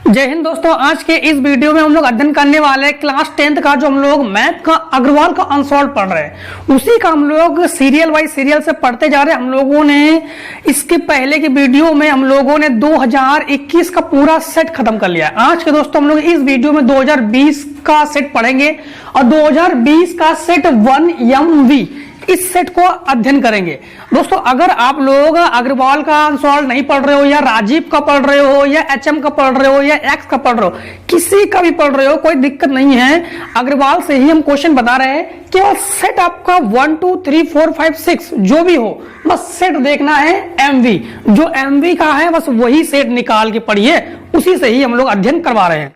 जय हिंद दोस्तों। आज के इस वीडियो में हम लोग अध्ययन करने वाले हैं क्लास 10th का जो हम लोग मैथ का अग्रवाल का अनसॉल्व पढ़ रहे हैं, उसी का हम लोग सीरियल वाइज सीरियल से पढ़ते जा रहे हैं। हम लोगों ने इसके पहले की वीडियो में हम लोगों ने 2021 का पूरा सेट खत्म कर लिया है। आज के दोस्तों हम लोग इस वीडियो में 2020 का सेट पढ़ेंगे और 2020 का सेट 1MV इस सेट को अध्ययन करेंगे। दोस्तों अगर आप लोग अग्रवाल का सॉल्व नहीं पढ़ रहे हो या राजीव का पढ़ रहे हो या HM का पढ़ रहे हो या एक्स का पढ़ रहे हो, किसी का भी पढ़ रहे हो, कोई दिक्कत नहीं है। अग्रवाल से ही हम क्वेश्चन बता रहे हैं। केवल सेट आपका 1 2 3 4 5 6 जो भी हो, बस सेट देखना है। MV जो MV का है बस वही सेट निकाल के पढ़िए, उसी से ही हम लोग अध्ययन करवा रहे हैं।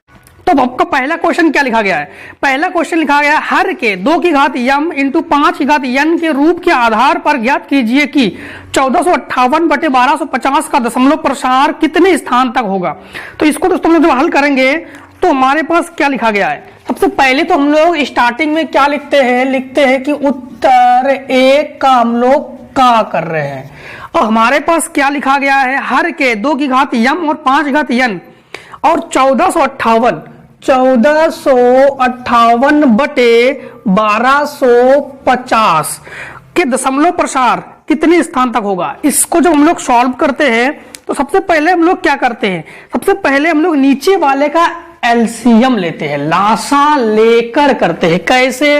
तो आपका पहला क्वेश्चन क्या लिखा गया है? पहला क्वेश्चन लिखा गया है हर के 2 की घात m इंटू 5 की घात n के रूप के आधार पर ज्ञात कीजिए कि 1458 बटे 1250 का दशमलव प्रसार कितने स्थान तक होगा। तो इसको दोस्तों हम लोग जब हल करेंगे तो हमारे पास क्या लिखा गया है? सबसे पहले तो हम लोग स्टार्टिंग में क्या लिखते हैं कि उत्तर 1 का हम लोग का कर रहे हैं। और हमारे पास क्या लिखा गया है? हर के 2 की घात m और 5 की घात n और 1458 बटे 1250 के दशमलव प्रसार कितने स्थान तक होगा। इसको जब हम लोग सॉल्व करते हैं तो सबसे पहले हम लोग क्या करते हैं? सबसे पहले हम लोग नीचे वाले का एलसीएम लेते हैं, लासा लेकर करते हैं। कैसे?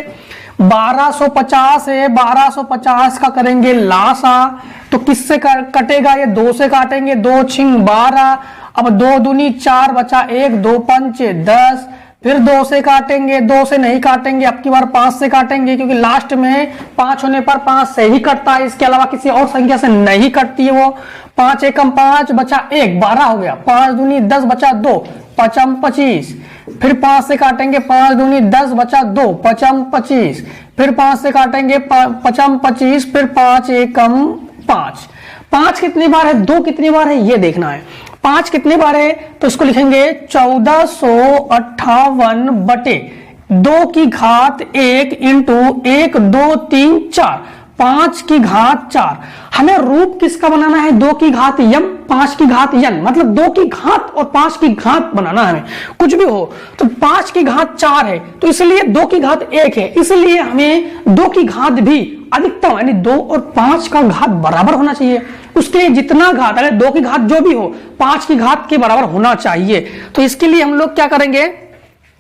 1250 है, 1250 का करेंगे लासा, तो किससे कटेगा? ये 2 से काटेंगे, 2 छिंग 12, अब 2 दूनी 4 बचा 1, 2 पंचे 10, फिर 2 से काटेंगे, 2 से नहीं काटेंगे, अब की बार 5 से काटेंगे क्योंकि लास्ट में 5 होने पर 5 से ही कटता है, इसके अलावा किसी और संख्या से नहीं कटती है वो। 5 एकम 5 बचा 1, 12 हो गया। 5 दूनी 10 बचा 2, 5 25, फिर 5 से काटेंगे, 5 दूनी 10 बचा 2, 5 25, फिर 5 से काटेंगे, 5 25, फिर 5 एकम 5। 5 कितनी बार है, 2 कितनी बार है, ये देखना है। 5 कितने बार है तो इसको लिखेंगे 1458 बटे 2 की घात 1 इंटू 1 2 3 4, 5 की घात 4। हमें रूप किसका बनाना है? 2 की घात m 5 की घात n, मतलब 2 की घात और 5 की घात बनाना है। हमें कुछ भी हो तो 5 की घात 4 है तो इसलिए 2 की घात 1 है, इसलिए हमें 2 की घात भी अधिकतम यानी 2 और 5 का घात बराबर होना चाहिए। उसके लिए जितना घात, अगर 2 की घात जो भी हो 5 की घात के बराबर होना चाहिए। तो इसके लिए हम लोग क्या करेंगे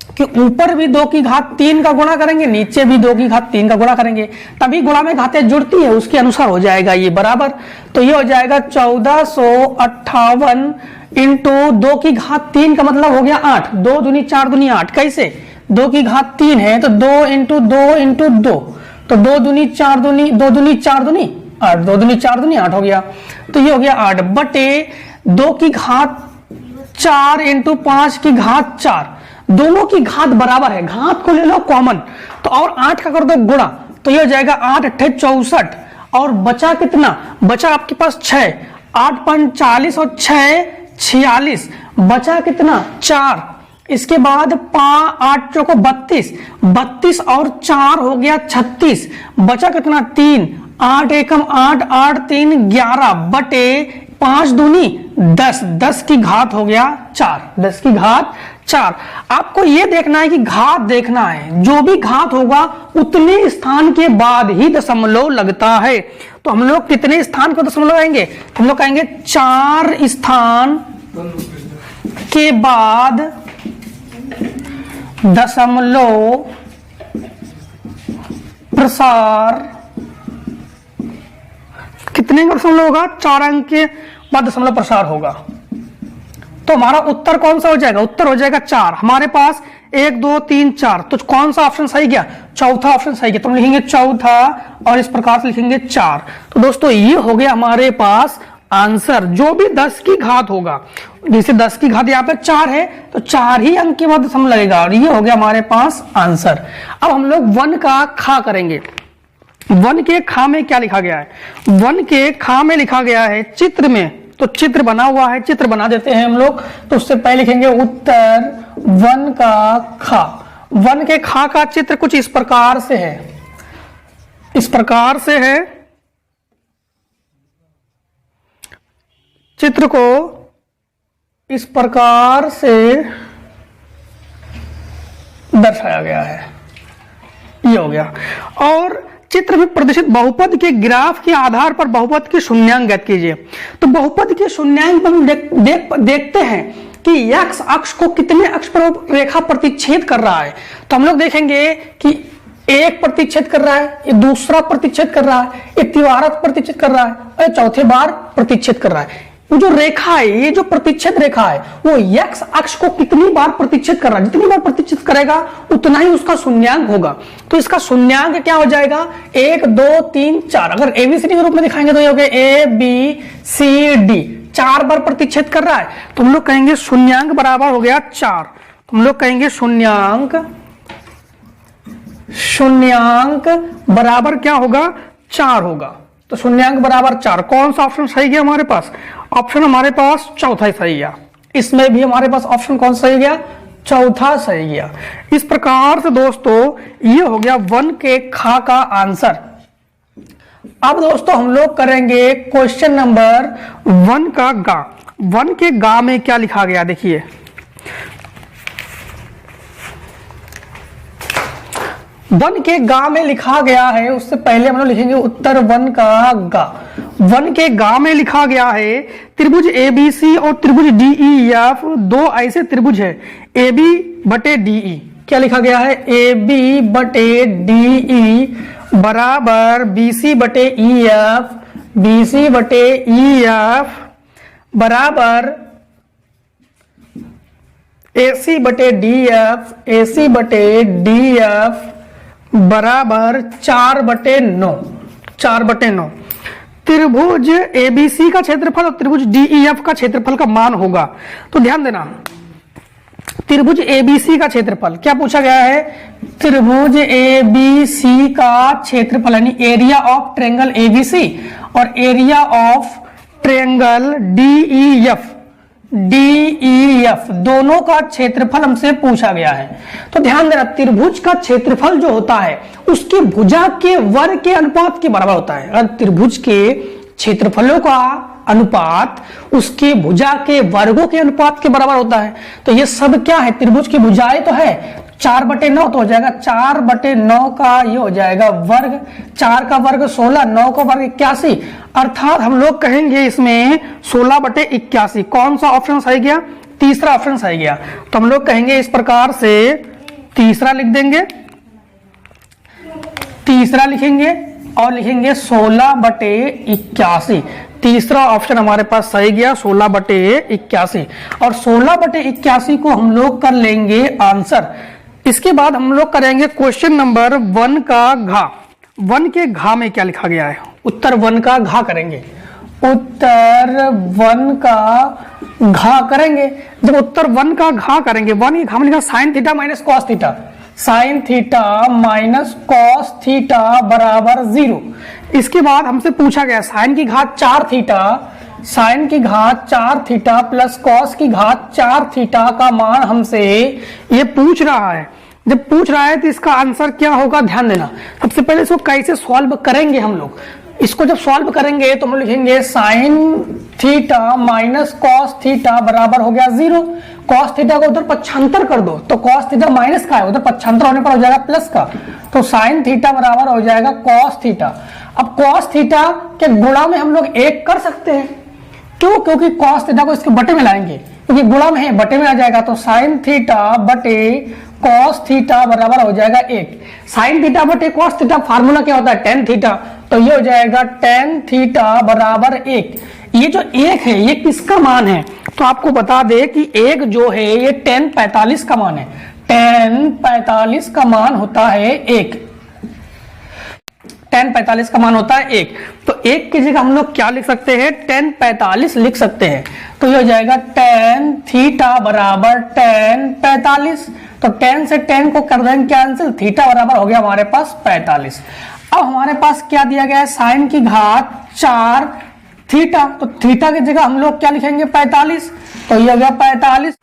कि ऊपर भी 2 की घात 3 का गुणा करेंगे, नीचे भी 2 की घात 3 का गुणा करेंगे, तभी गुणा में घातें जुड़ती है, उसके अनुसार हो जाएगा ये बराबर। तो ये हो जाएगा 1458 इंटू 2 की घात 3 का मतलब हो गया 8, 2 दूनी 4 दूनी 8। कैसे? 2 की घात 3 है तो 2 इंटू 2 इंटू 2, तो 2 दूनी 4 दूनी 2 दूनी 4 दूनी 8, 2 दूनी 4 दूनी 8 हो गया। तो ये हो गया 8 बटे 2 की घात 4 इंटू 5 की घात 4, दोनों की घात बराबर है, घात को ले लो कॉमन, तो और 8 का कर दो गुणा, तो ये हो जाएगा 8 8 64 और बचा कितना? बचा आपके पास 6, 8 5 40 और 6 46, बचा कितना? 4। इसके बाद 8 चौको 32, 32 और 4 हो गया 36, बचा कितना? 3, 8 एकम 8, 8 3 11 बटे 5 दूनी 10, 10 की घात हो गया 4, 10 की घात 4। आपको यह देखना है कि घात देखना है, जो भी घात होगा उतने स्थान के बाद ही दशमलव लगता है। तो हम लोग कितने स्थान को दशमलव आएंगे? हम लोग कहेंगे 4 स्थान के बाद दशमलव प्रसार कितने का दशमलव होगा? 4 अंक के बाद दशमलव प्रसार होगा। तो हमारा उत्तर कौन सा हो जाएगा? उत्तर हो जाएगा 4। हमारे पास 1 2 3 4, तो कौन सा ऑप्शन सही गया? चौथा ऑप्शन सही गया। तो हम लिखेंगे चौथा और इस प्रकार से लिखेंगे 4। तो दोस्तों ये हो गया हमारे पास आंसर। जो भी 10 की घात होगा, जैसे 10 की घात यहाँ पे 4 है तो 4 ही अंक के बाद दशमलव लगेगा, और ये हो गया हमारे पास आंसर। अब हम लोग 1 का खा करेंगे। 1 के खा में क्या लिखा गया है? 1 के खा में लिखा गया है चित्र में, तो चित्र बना हुआ है, चित्र बना देते हैं हम लोग। तो उससे पहले लिखेंगे उत्तर 1 का खा। 1 के खा का चित्र कुछ इस प्रकार से है, इस प्रकार से है। चित्र को इस प्रकार से दर्शाया गया है। ये हो गया। और चित्र में प्रदर्शित बहुपद के ग्राफ के आधार पर बहुपद के शून्यांक ज्ञात कीजिए। तो बहुपद के शून्यांक हम देखते हैं कि x अक्ष को कितने अक्ष पर रेखा प्रतिच्छेद कर रहा है। तो हम लोग देखेंगे कि एक प्रतिच्छेद कर रहा है, ये दूसरा प्रतिच्छेद कर रहा है, ये तीसरा प्रतिच्छेद कर रहा है और चौथे बार प्रतिच्छेद कर रहा है। वो जो रेखा है, ये जो प्रतिच्छेद रेखा है, वो x अक्ष को कितनी बार प्रतिच्छेद कर रहा है, जितनी बार प्रतिच्छेद करेगा उतना ही उसका शून्यांक होगा। तो इसका शून्यांक क्या हो जाएगा, 1 2 3 4। अगर एबीसीडी के रूप में दिखाएंगे तो ये हो गया ए बी सी डी, 4 बार प्रतिच्छेद कर रहा है। तो हम लोग कहेंगे शून्यांक बराबर हो गया 4। तो हम लोग कहेंगे शून्यांक बराबर क्या होगा, 4 होगा। तो शून्यांक बराबर 4। कौन सा ऑप्शन सही गया हमारे पास, ऑप्शन हमारे पास चौथा ही सही गया। इसमें भी हमारे पास ऑप्शन कौन सही गया, चौथा सही गया। इस प्रकार से दोस्तों ये हो गया 1 के खा का आंसर। अब दोस्तों हम लोग करेंगे क्वेश्चन नंबर 1 का गा। 1 के गा में क्या लिखा गया देखिए, 1 के गा में लिखा गया है, उससे पहले हम लोग लिखेंगे उत्तर 1 का गा। 1 के गा में लिखा गया है त्रिभुज एबीसी और त्रिभुज डीईएफ, दो ऐसे त्रिभुज है एबी बटे डीई। क्या लिखा गया है, एबी बटे डीई बराबर बीसी बटे ईएफ, बीसी बटे ईएफ बराबर एसी बटे डीएफ, एसी बटे डीएफ बराबर 4/9, 4/9। त्रिभुज एबीसी का क्षेत्रफल और त्रिभुज डीईएफ का क्षेत्रफल का मान होगा। तो ध्यान देना, त्रिभुज एबीसी का क्षेत्रफल क्या पूछा गया है, त्रिभुज एबीसी का क्षेत्रफल यानी एरिया ऑफ ट्रायंगल एबीसी और area of triangle DEF, DEF दोनों का क्षेत्रफल हमसे पूछा गया है। तो ध्यान देना, त्रिभुज का क्षेत्रफल जो होता है उसके भुजा के वर्ग के अनुपात के बराबर होता है। अगर त्रिभुज के क्षेत्रफलों का अनुपात उसके भुजा के वर्गों के अनुपात के बराबर होता है। तो ये सब क्या है, त्रिभुज की भुजाएं तो है 4/9, तो हो जाएगा 4/9 का ये हो जाएगा वर्ग, 4 का वर्ग 16, 9 का वर्ग 81, अर्थात हम लोग कहेंगे इसमें 16/81। कौन सा ऑप्शन सही गया, तीसरा ऑप्शन सही गया। तो हम लोग कहेंगे इस प्रकार से तीसरा लिख देंगे, तीसरा लिखेंगे और लिखेंगे 16/81। तीसरा ऑप्शन हमारे पास सही गया 16/81 और 16/81 को हम लोग कर लेंगे आंसर। इसके बाद हम लोग करेंगे क्वेश्चन नंबर 1 का घा। 1 के घा में क्या लिखा गया है, उत्तर 1 का घा करेंगे, उत्तर 1 का घा करेंगे। जब उत्तर 1 का घा करेंगे, 1 के घा में लिखा sine theta minus cos theta, sine theta minus cos theta बराबर 0। इसके बाद हमसे पूछा गया साइन की घात 4 थीटा, साइन की घात 4 थीटा प्लस कॉस की घात 4 थीटा का मान हमसे ये पूछ रहा है। जब पूछ रहा है तो इसका आंसर क्या होगा, ध्यान देना। सबसे पहले इसको कैसे सॉल्व करेंगे हम लोग, इसको जब सॉल्व करेंगे तो हम लिखेंगे sine theta minus cos theta बराबर हो गया 0। कॉस थीटा को उधर पक्षांतर कर दो तो कॉस थीटा माइनस का है, उधर पक्षांतर होने पर हो जाएगा प्लस का, तो साइन थीटा बराबर हो जाएगा कॉस थीटा। अब कॉस थीटा के गुणा में हम लोग 1 कर सकते हैं, क्यों, क्योंकि कॉस थीटा को इसके बटे में लाएंगे, क्योंकि गुणा में है बटे में आ जाएगा। तो साइन थीटा बटे कॉस थीटा बराबर हो जाएगा 1। साइन थीटा बटे कॉस थीटा फार्मूला क्या होता है, टेन थीटा, तो ये हो जाएगा टेन थीटा बराबर 1। ये जो 1 है ये किसका मान है, तो आपको बता दे कि 1 जो है ये tan 45 का मान है, tan 45 का मान होता है 1, tan 45 का मान होता है 1। तो 1 की जगह हम लोग क्या लिख सकते हैं, tan 45 लिख सकते हैं। तो ये हो जाएगा tan थीटा बराबर tan 45, तो tan से tan को कर देंगे कैंसिल, थीटा बराबर हो गया हमारे पास 45। अब हमारे पास क्या दिया गया है, साइन की घात 4 थीटा, तो थीटा की जगह हम लोग क्या लिखेंगे 45, तो ये हो गया 45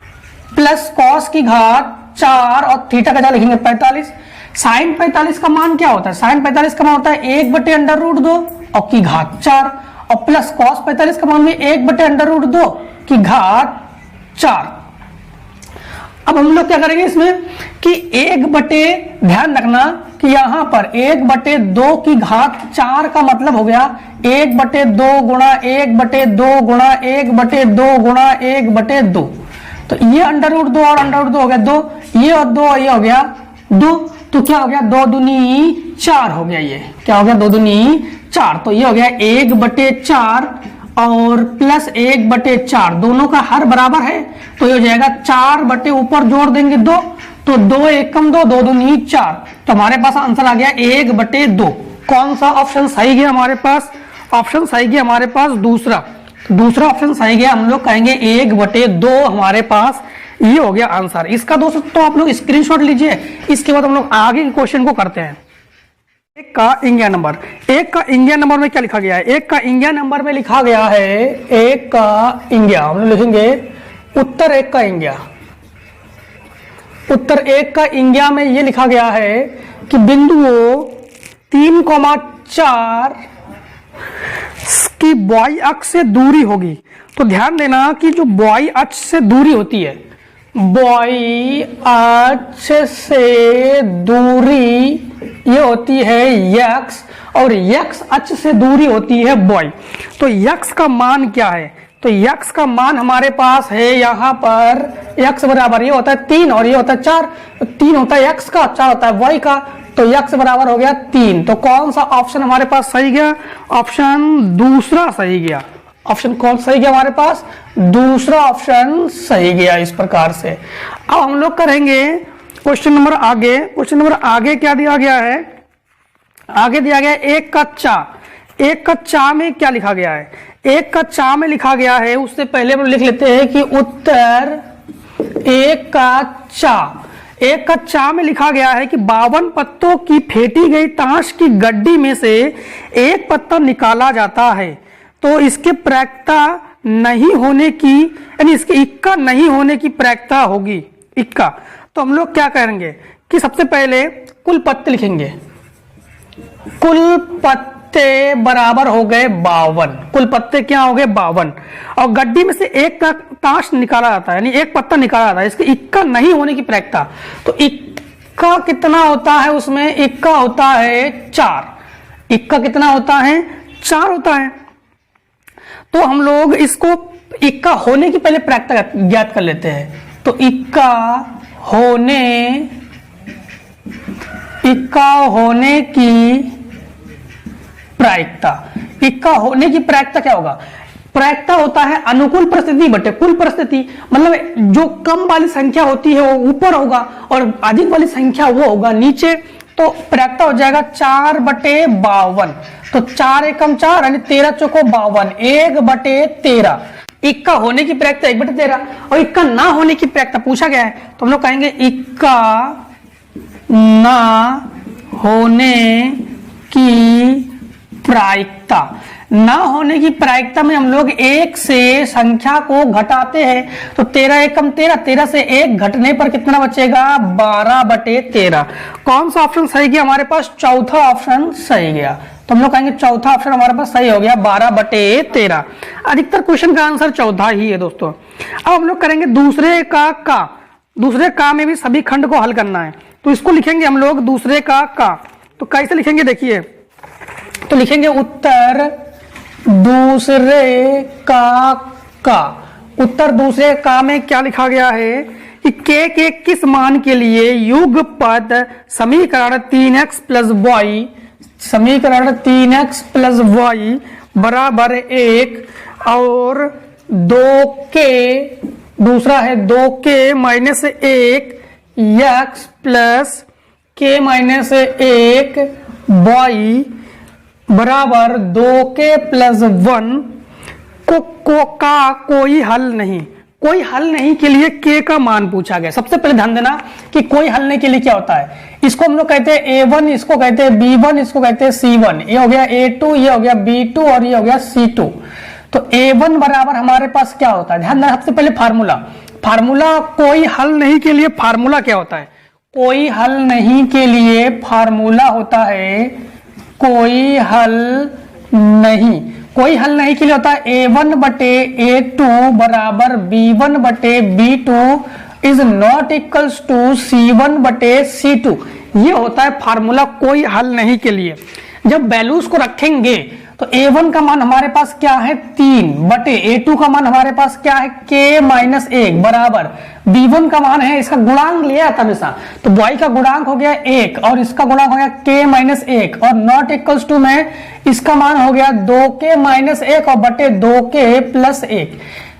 प्लस कॉस की घात 4 और थीटा का जगह लिखेंगे 45। साइन 45 का मान क्या होता है, साइन 45 का मान होता है 1/√2 और की घात 4 और प्लस कॉस 45 का मान भी 1/√2 की घात 4। अब हम लोग क्या करेंगे इसमें कि 1/, ध्यान रखना कि यहां पर 1/2 की घात 4 का मतलब हो गया 1/2 गुणा 1/2 गुणा 1/2 गुणा 1/2। तो ये √2 और √2 हो गया 2, ये और 2 ये हो गया 2, तो क्या हो गया 2 दूनी 4 हो गया। ये क्या हो गया 2 दूनी 4, तो ये हो गया 1/4 और प्लस 1/4, दोनों का हर बराबर है तो ये हो जाएगा 4 ऊपर जोड़ देंगे 2, तो 2 एकम 2, 2 दूनी 4, तो हमारे पास आंसर आ गया 1/2। कौन सा ऑप्शन सही गया हमारे पास? ऑप्शन सही गया हमारे पास दूसरा। दूसरा ऑप्शन सही गया, हम लोग कहेंगे 1/2 हमारे पास, ये हो गया आंसर इसका। दोस्तों तो आप लोग स्क्रीनशॉट लीजिए, इसके बाद हम लोग आगे के क्वेश्चन को करते हैं। एक का इंडिया नंबर, एक का इंडिया नंबर में क्या लिखा गया है? एक का इंडिया नंबर में लिखा गया है, एक का इंडिया हम लोग लिखेंगे उत्तर एक का इंडिया। उत्तर एक का इंडिया में ये लिखा गया है कि बिंदुओं 3,4 की बॉय अक्ष से दूरी होगी। तो ध्यान देना कि जो बॉय अक्ष से दूरी होती है, बॉय अक्ष से दूरी ये होती है यक्स, और यक्स अक्ष से दूरी होती है बॉय। तो यक्स का मान क्या है? तो यक्स का मान हमारे पास है यहाँ पर यक्स बराबर ये होता है 3 और ये होता है 4, 3 होता है यक्स का, 4 होता है बॉय का, तो यक्स बराबर हो गया 3। तो कौन सा ऑप्शन हमारे पास सही गया? ऑप्शन दूसरा सही गया। ऑप्शन कौन सही गया हमारे पास? दूसरा ऑप्शन सही गया। इस प्रकार से अब हम लोग करेंगे क्वेश्चन नंबर आगे। क्वेश्चन नंबर आगे क्या दिया गया है? आगे दिया गया है 1 का चा। 1 का चा में क्या लिखा गया है? 1 का चा में लिखा गया है, उससे पहले हम लिख लेते हैं कि उत्तर 1 का चा। 1 का चा में लिखा गया है कि 52 पत्तों की फेंटी गई ताश की गड्डी में से एक पत्ता निकाला जाता है, तो इसके प्रायिकता नहीं होने की, यानी इसके इक्का नहीं होने की प्रायिकता होगी। इक्का, तो हम लोग क्या करेंगे कि सबसे पहले कुल पत्ते लिखेंगे। कुल पत्ते बराबर हो गए 52। कुल पत्ते क्या हो गए? 52। और गड्डी में से एक का ताश निकाला जाता है, यानी एक पत्ता निकाला जाता है, इसके इक्का नहीं होने की प्रायिकता। तो इक्का कितना होता है? उसमें इक्का होता है 4। इक्का कितना होता है? 4 होता है। तो हम लोग इसको इक्का होने की पहले प्रायिकता ज्ञात कर लेते हैं। तो इक्का होने की प्रायिकता, इक्का होने की प्रायिकता क्या होगा? प्रायिकता होता है अनुकूल परिस्थिति बटे कुल परिस्थिति, मतलब जो कम वाली संख्या होती है वो ऊपर होगा और अधिक वाली संख्या वो होगा नीचे। तो प्रायिकता हो जाएगा 4/52। तो 4 एकम 4 यानी 13 चौको 52, 1/13। इक्का होने की प्रायिकता 1/13 और इक्का ना होने की प्रायिकता पूछा गया है, तो हम लोग कहेंगे इक्का ना होने की प्रायिकता। ना होने की प्रायिकता में हम लोग 1 से संख्या को घटाते हैं, तो 13 एकम 13, 13 से 1 घटने पर कितना बचेगा? 12/13। कौन सा ऑप्शन सही गया हमारे पास? चौथा ऑप्शन सही गया। तो हम लोग कहेंगे चौथा ऑप्शन हमारे पास सही हो गया, 12/13। अधिकतर क्वेश्चन का आंसर चौथा ही है दोस्तों। अब हम लोग करेंगे दूसरे का। दूसरे का में भी सभी खंड को हल करना है, तो इसको लिखेंगे हम लोग दूसरे का। तो कैसे लिखेंगे देखिए, तो लिखेंगे उत्तर दूसरे का। उत्तर दूसरे का में क्या लिखा गया है कि के किस मान के लिए युगपद समीकरण 3x प्लस y बराबर 1 और 2k, दूसरा है 2k minus 1 x plus k minus 1 y बराबर 2k प्लस 1 का कोई हल नहीं। कोई हल नहीं के लिए k का मान पूछा गया। सबसे पहले ध्यान देना कि कोई हल नहीं के लिए क्या होता है, इसको हम लोग कहते हैं a1, इसको कहते हैं b1, इसको कहते हैं c1। ये हो गया a2, ये हो गया b2 और ये हो गया c2। तो a1 बराबर हमारे पास क्या होता है? ध्यान देना, सबसे पहले फार्मूला कोई हल नहीं के लिए फार्मूला क्या होता है? कोई हल नहीं के लिए फार्मूला होता है कोई हल नहीं। कोई हल नहीं के लिए होता है a1 बटे a2 बराबर b1 बटे b2 is not equals to c1 बटे c2। ये होता है फार्मूला कोई हल नहीं के लिए। जब वैल्यूज को रखेंगे तो a1 का मान हमारे पास क्या है 3 बटे a2 का मान हमारे पास क्या है k माइनस 1 बराबर b1 का मान है, इसका गुणांक लिया था हमेशा, तो y का गुणांक हो गया 1 और इसका गुणांक हो गया k माइनस 1 और नॉट इक्वल्स टू में इसका मान हो गया 2k माइनस 1 और बटे 2k प्लस 1।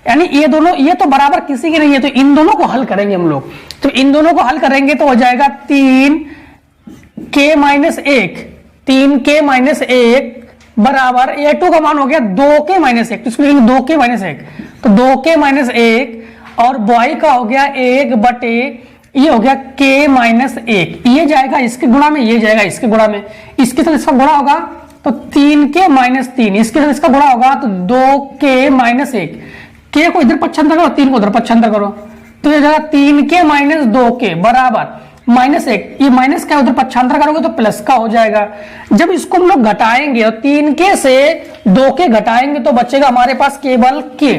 यानी ये दोनों, ये तो बराबर किसी के नहीं है, तो इन दोनों को हल करेंगे हम लोग। तो इन दोनों को हल करेंगे तो हो जाएगा 3k माइनस 1, 3k माइनस 1 बराबर a2 का मान हो गया 2k माइनस 1, तो इसको लिखेंगे 2k माइनस 1, तो 2k माइनस 1 और y का हो गया 1 बटे ये हो गया k माइनस 1। ये जाएगा इसके गुणा में, ये जाएगा इसके गुणा में, इसके साथ इसका गुणा होगा तो 3k माइनस 3, इसके साथ इसका गुणा होगा तो 2k माइनस 1। k को इधर पक्षांतर करो, 3 को उधर पक्षांतर करो, तो ये जाएगा 3k माइनस 2k बराबर माइनस 1, ये माइनस का उधर पक्षांतर करोगे तो प्लस का हो जाएगा। जब इसको हम लोग घटाएंगे और 3k से 2k घटाएंगे तो बचेगा हमारे पास केवल k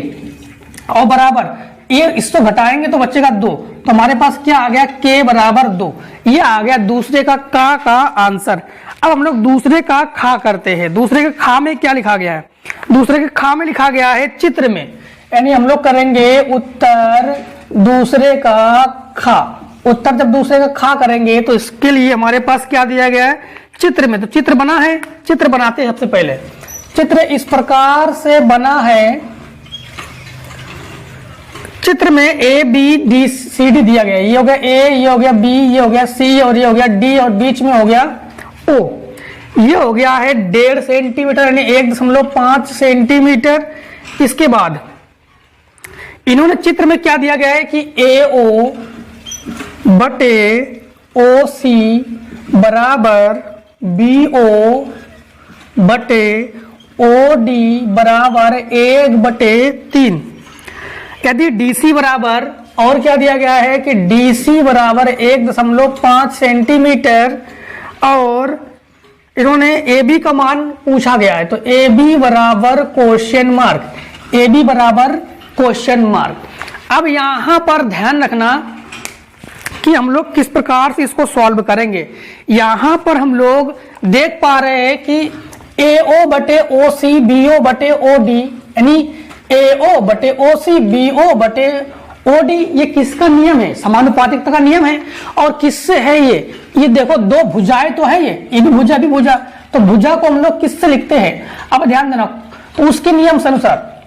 और बराबर ये इसको घटाएंगे तो बचेगा 2, तो हमारे पास क्या आ गया k बराबर 2। ये आ गया दूसरे का आंसर। अब हम लोग दूसरे का खा करते हैं। दूसरे के खा में क्या लिखा गया है? दूसरे के खा में लिखा गया है चित्र में, यानी हम लोग करेंगे उत्तर दूसरे का खा। उत्तर जब दूसरे का खा करेंगे तो इसके लिए हमारे पास क्या दिया गया है चित्र में। तो चित्र बना है, चित्र बनाते हैं। सबसे पहले चित्र इस प्रकार से बना है, चित्र में A B D C D दिया गया है। ये हो गया ए, ये हो गया बी, ये हो गया सी और ये हो गया डी और बीच में हो गया ओ। ये हो गया है 1.5 सेंटीमीटर यानी 1.5 सेंटीमीटर। इसके बाद इन्होंने चित्र में क्या दिया गया है कि ए ओ बटे ओ सी बराबर बी ओ बटे ओ डी बराबर 1/3। यदि डीसी बराबर, और क्या दिया गया है कि डीसी बराबर 1.5 सेंटीमीटर और इन्होंने ए बी का मान पूछा गया है, तो ए बी बराबर क्वेश्चन मार्क, ए बी बराबर क्वेश्चन मार्क। अब यहां पर ध्यान रखना कि हम लोग किस प्रकार से इसको सॉल्व करेंगे। यहां पर हम लोग देख पा रहे हैं कि ए ओ बटे ओ सी बी ओ बटे ओ डी, यानी ए ओ बटे ओ सी बी ओ बटे ओ डी, ये किसका नियम है? समानुपातिकता का नियम है। और किससे है ये देखो दो भुजाएं तो है, ये भी भुजा भी भुजा, तो भुजा को हम लोग किससे लिखते हैं? अब ध्यान देना, तो उसके नियम से अनुसार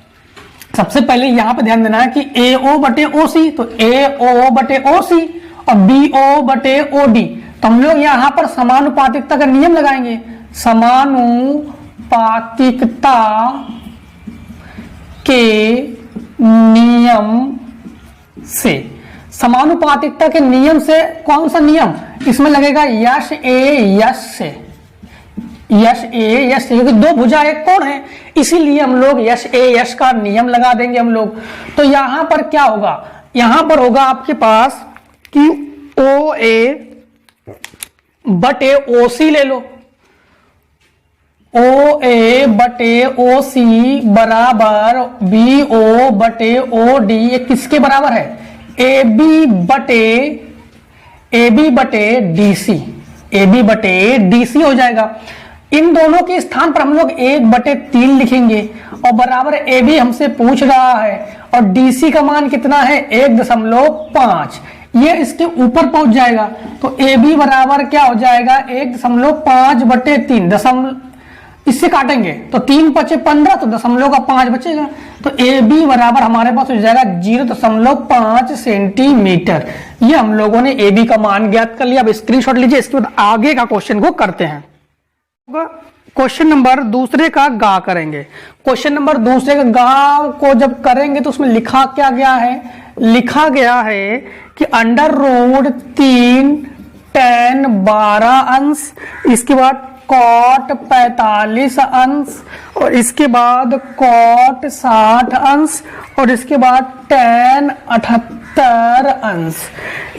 सबसे पहले यहां पर ध्यान देना है कि ए ओ बटे ओ सी, तो ए ओ बटे ओ सी और बी ओ बटे ओ डी, तो हम लोग यहां पर समानुपातिकता का नियम लगाएंगे। समानुपातिकता के नियम से, समानुपातिकता के नियम से कौन सा नियम इसमें लगेगा? यश ए यश से, यश ए यश से, क्योंकि दो भुजा एक कोण है, इसीलिए हम लोग यश ए यश का नियम लगा देंगे हम लोग। तो यहां पर क्या होगा? यहां पर होगा आपके पास कि ओ ए बटे ओ सी ले लो, ओ ए बटे ओ सी बराबर बी ओ बटे ओ डी, ये किसके बराबर है? ए बी बटे डी सी, ए बी बटे डी सी हो जाएगा। इन दोनों के स्थान पर हम लोग 1/3 लिखेंगे और बराबर ए बी हमसे पूछ रहा है और डी सी का मान कितना है? 1.5, ये इसके ऊपर पहुंच जाएगा, तो ए बी बराबर क्या हो जाएगा? 1.5/3, इससे काटेंगे तो 3 बचे 15, तो 0.5 बचेगा, तो ए बी बराबर हमारे पास हो जाएगा 0.5 सेंटीमीटर। ये हम लोगों ने ए बी का मान ज्ञात कर लिया। अब स्क्रीनशॉट लीजिए, इसके बाद आगे का क्वेश्चन को करते हैं। क्वेश्चन नंबर दूसरे का गा करेंगे। क्वेश्चन नंबर दूसरे का गा को जब करेंगे तो उसमें लिखा क्या गया है? लिखा गया है कि √3 tan 12 अंश, इसके बाद cot 45 अंश और इसके बाद cot 60 अंश और इसके बाद tan 78 अंश।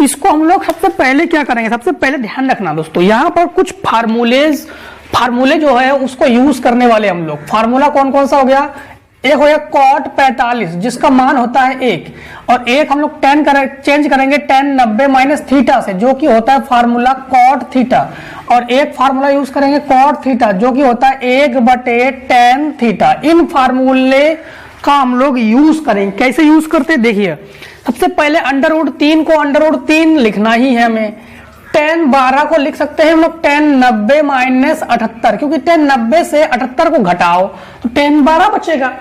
इसको हम लोग सबसे पहले क्या करेंगे? सबसे पहले ध्यान रखना दोस्तों, यहां पर कुछ फार्मूलेज फार्मूले जो है उसको यूज करने वाले हम लोग। फार्मूला कौन कौन सा हो गया, एक हो गया cot 45 जिसका मान होता है 1, और एक हम लोग चेंज करेंगे tan 90 माइनस थीटा से जो कि होता है फार्मूला cot थीटा, और एक फार्मूला यूज करेंगे cot थीटा जो कि होता है 1/tan थीटा। इन फार्मूले का हम लोग यूज करेंगे। कैसे यूज करते हैं देखिए, सबसे पहले √3 को √3 लिखना ही है हमें। tan 12 को लिख सकते हैं हम लोग tan 90 माइनस 78, क्योंकि tan 90 से 78 को घटाओ तो tan 12 बचेगा,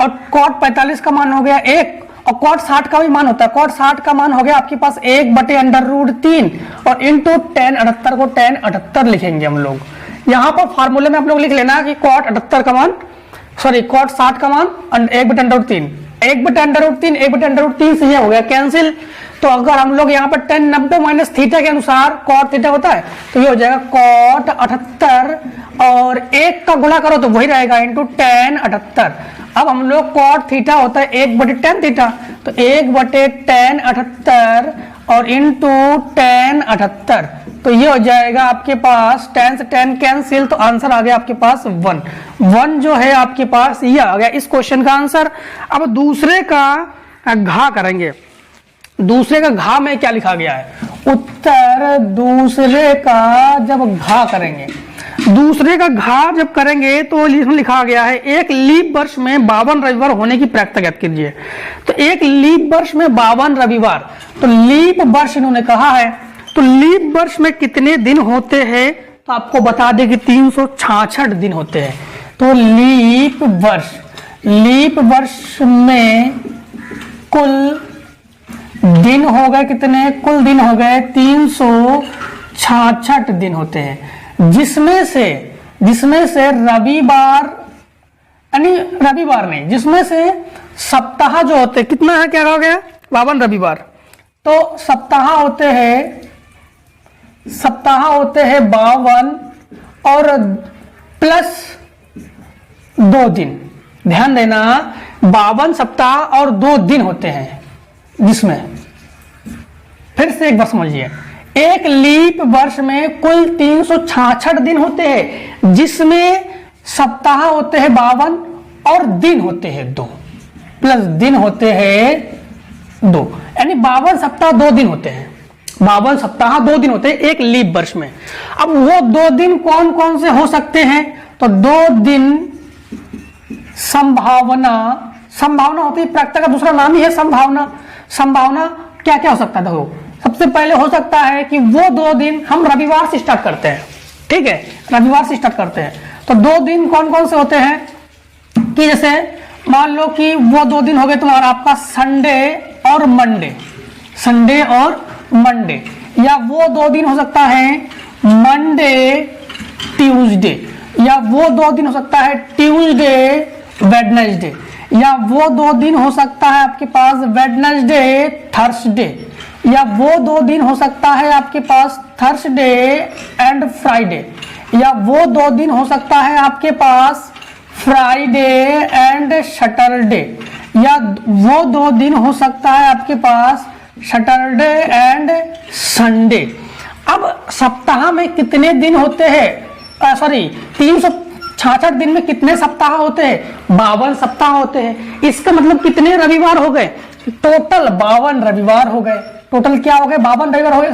और cot 45 का मान हो गया 1, और cot 60 का भी मान होता है। cot 60 का मान हो गया आपके पास 1/√3 और इंटू tan 78 को tan 78 लिखेंगे हम लोग। यहाँ पर फार्मूले में आप लोग लिख लेना कि cot 78 का मान, सॉरी cot 60 का मान 1/√3, 1/√3 से ये हो गया कैंसिल। तो अगर हम लोग यहाँ पर tan 90 माइनस थीटा के अनुसार cot थीटा होता है तो ये हो जाएगा cot 78 और 1 का गुणा करो तो वही रहेगा इंटू tan 78। अब हम लोग cot थीटा होता है 1/tan थीटा, तो 1/tan 78 और इंटू tan 78, तो ये हो जाएगा आपके पास tan से tan कैंसिल, तो आंसर आ गया आपके पास 1 जो है आपके पास ये आ गया इस क्वेश्चन का आंसर। अब दूसरे का घा करेंगे। दूसरे का घा में क्या लिखा गया है, उत्तर दूसरे का जब घा करेंगे, दूसरे का घा जब करेंगे तो इसमें लिखा गया है एक लीप वर्ष में 52 रविवार होने की प्रायिकता ज्ञात कीजिए। तो एक लीप वर्ष में 52 रविवार, तो लीप वर्ष इन्होंने कहा है, तो लीप वर्ष में कितने दिन होते हैं, तो आपको बता दें कि 366 दिन होते हैं। तो लीप वर्ष में कुल दिन हो गए कितने, कुल दिन हो गए 366 दिन होते हैं, जिसमें से रविवार नहीं, जिसमें से सप्ताह जो होते कितना है, क्या हो गया 52 रविवार, तो सप्ताह होते हैं 52 और प्लस 2 दिन। ध्यान देना 52 सप्ताह और 2 दिन होते हैं, जिसमें फिर से एक बार समझिए, एक लीप वर्ष में कुल 366 दिन होते हैं, जिसमें सप्ताह होते हैं 52 और दिन होते हैं 2, प्लस दिन होते हैं 2, यानी 52 सप्ताह 2 दिन होते हैं, 52 सप्ताह 2 दिन होते हैं एक लीप वर्ष में। अब वो 2 दिन कौन कौन से हो सकते हैं, तो 2 दिन संभावना होती है, प्रायिकता का दूसरा नाम ही है संभावना क्या क्या हो सकता है, देखो सबसे पहले हो सकता है कि वो 2 दिन हम रविवार से स्टार्ट करते हैं, ठीक है, रविवार से स्टार्ट करते हैं। तो 2 दिन कौन कौन से होते हैं कि जैसे मान लो कि वो 2 दिन हो गए तुम्हारा आपका संडे और मंडे, या वो 2 दिन हो सकता है मंडे ट्यूसडे, या वो 2 दिन हो सकता है ट्यूसडे वेडनेसडे, या वो 2 दिन हो सकता है आपके पास वेडनेसडे थर्सडे, या वो 2 दिन हो सकता है आपके पास थर्सडे एंड फ्राइडे, या वो 2 दिन हो सकता है आपके पास फ्राइडे एंड सैटरडे, या वो 2 दिन हो सकता है आपके पास सैटरडे एंड संडे। अब सप्ताह में कितने दिन होते हैं, सॉरी 366 दिन में कितने सप्ताह होते हैं, 52 सप्ताह होते हैं। इसका मतलब कितने रविवार हो गए, टोटल 52 रविवार हो गए। टोटल क्या हो गए, 52 रविवार हो गए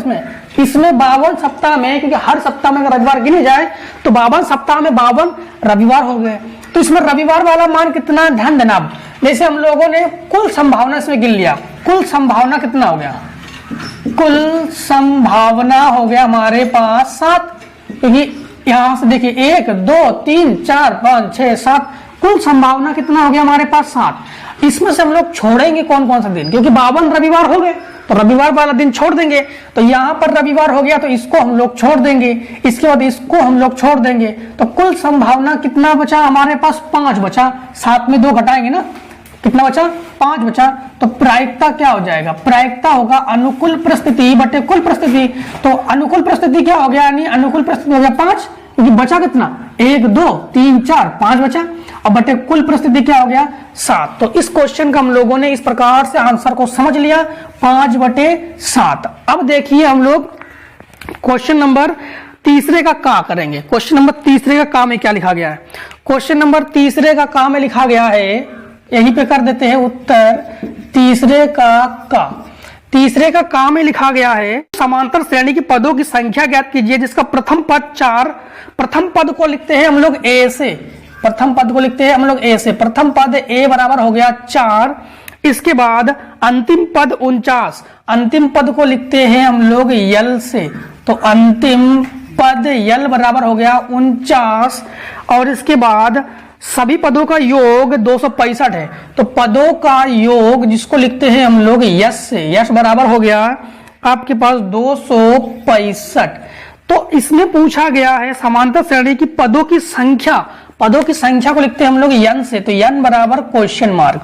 इसमें 52 सप्ताह में, क्योंकि हर सप्ताह में अगर रविवार गिने जाए तो 52 सप्ताह में 52 रविवार हो गए। तो इसमें रविवार वाला मान कितना, ध्यान देना। अब जैसे हम लोगों ने कुल संभावना इसमें गिन लिया, कुल संभावना कितना हो गया, कुल संभावना हो गया हमारे पास 7, क्योंकि यहां से देखिए 1 2 3 4 5 6 7, कुल संभावना कितना हो गया हमारे पास 7। इसमें से हम लोग छोड़ेंगे कौन कौन सा दिन, क्योंकि 52 रविवार हो गए तो रविवार वाला दिन छोड़ देंगे। तो यहाँ पर रविवार हो गया तो इसको हम लोग छोड़ देंगे, इसके बाद इसको हम लोग छोड़ देंगे। तो कुल संभावना कितना बचा हमारे पास, 5 बचा। 7 में 2 घटाएंगे ना, कितना बचा, 5 बचा। तो प्रायिकता क्या हो जाएगा, प्रायिकता होगा अनुकूल परिस्थिति बटे कुल परिस्थिति। तो अनुकूल परिस्थिति क्या हो गया, यानी अनुकूल परिस्थिति हो गया 5, क्योंकि बचा कितना, 1 2 3 4 5 बचा, और बटे कुल परिस्थिति क्या हो गया 7। तो इस क्वेश्चन का हम लोगों ने इस प्रकार से आंसर को समझ लिया, 5/7। अब देखिए हम लोग क्वेश्चन नंबर तीसरे का का करेंगे। क्वेश्चन नंबर तीसरे का का में क्या लिखा गया है? क्वेश्चन नंबर तीसरे का का में लिखा गया है, यहीं पे कर देते हैं उत्तर, तीसरे का तीसरे का का में लिखा गया है, समांतर श्रेणी की पदों की संख्या ज्ञात कीजिए जिसका प्रथम पद 4, प्रथम पद को लिखते हैं हम लोग ए से, प्रथम पद को लिखते हैं हम लोग ए से, प्रथम पद ए बराबर हो गया 4, इसके बाद अंतिम पद 49, अंतिम पद को लिखते हैं हम लोग यल से, तो अंतिम पद यल बराबर हो गया 49, और इसके बाद सभी पदों का योग 265 है, तो पदों का योग जिसको लिखते हैं हम लोग यश से, यश बराबर हो गया आपके पास 265। तो इसमें पूछा गया है समांतर श्रेणी की पदों की संख्या, पदों की संख्या को लिखते हैं हम लोग यन से, तो यन बराबर क्वेश्चन मार्क।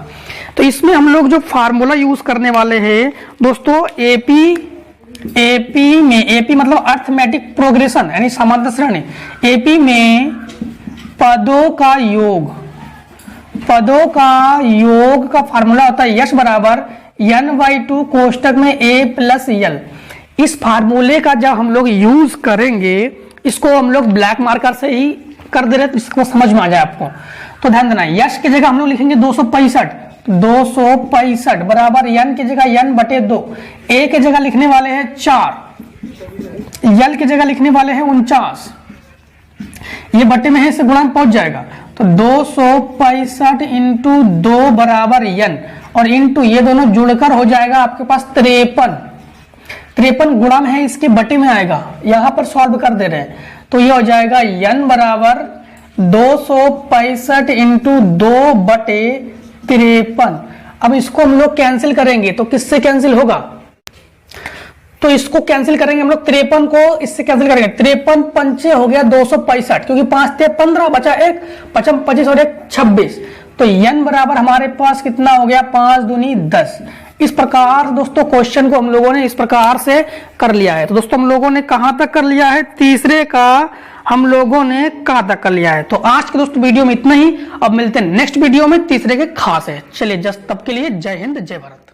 तो इसमें हम लोग जो फार्मूला यूज करने वाले हैं दोस्तों, एपी में, एपी मतलब अर्थमेटिक प्रोग्रेशन यानी समांतर श्रेणी, एपी में पदों का योग, पदों का योग का फार्मूला होता है यश बराबर n/2 कोष्टक में a प्लस यल। इस फार्मूले का जब हम लोग यूज करेंगे, इसको हम लोग ब्लैक मार्कर से ही कर दे रहे तो इसको समझ में आ जाए आपको, तो ध्यान देना, यश की जगह हम लोग लिखेंगे 265 बराबर n की जगह n/2, a की जगह लिखने वाले हैं 4, यल की जगह लिखने वाले हैं 49, ये बटे में है, इससे गुणांक पहुंच जाएगा, तो 265 इंटू 2 बराबर n, और इंटू ये दोनों जुड़कर हो जाएगा आपके पास 53 गुणा में है, इसके बटे में आएगा, यहां पर सॉल्व कर दे रहे हैं, तो ये हो जाएगा n बराबर 265 इंटू 2 बटे 53। अब इसको हम लोग कैंसिल करेंगे तो किससे कैंसिल होगा? तो इसको कैंसिल करेंगे हम लोग, 53 को इससे कैंसिल करेंगे, 53 पंचे हो गया 265, क्योंकि 5 थे 15 बचा 1, 25 और 1 26, तो n बराबर हमारे पास कितना हो गया, 5 दूनी 10। इस प्रकार दोस्तों क्वेश्चन को हम लोगों ने इस प्रकार से कर लिया है। तो दोस्तों हम लोगों ने कहां तक कर लिया है? तीसरे का हम लोगों ने कहां तक कर लिया है। तो आज के दोस्तों वीडियो में इतना ही, अब मिलते हैं नेक्स्ट वीडियो में तीसरे के खास है। चलिए जस्ट तब के लिए जय हिंद जय भारत।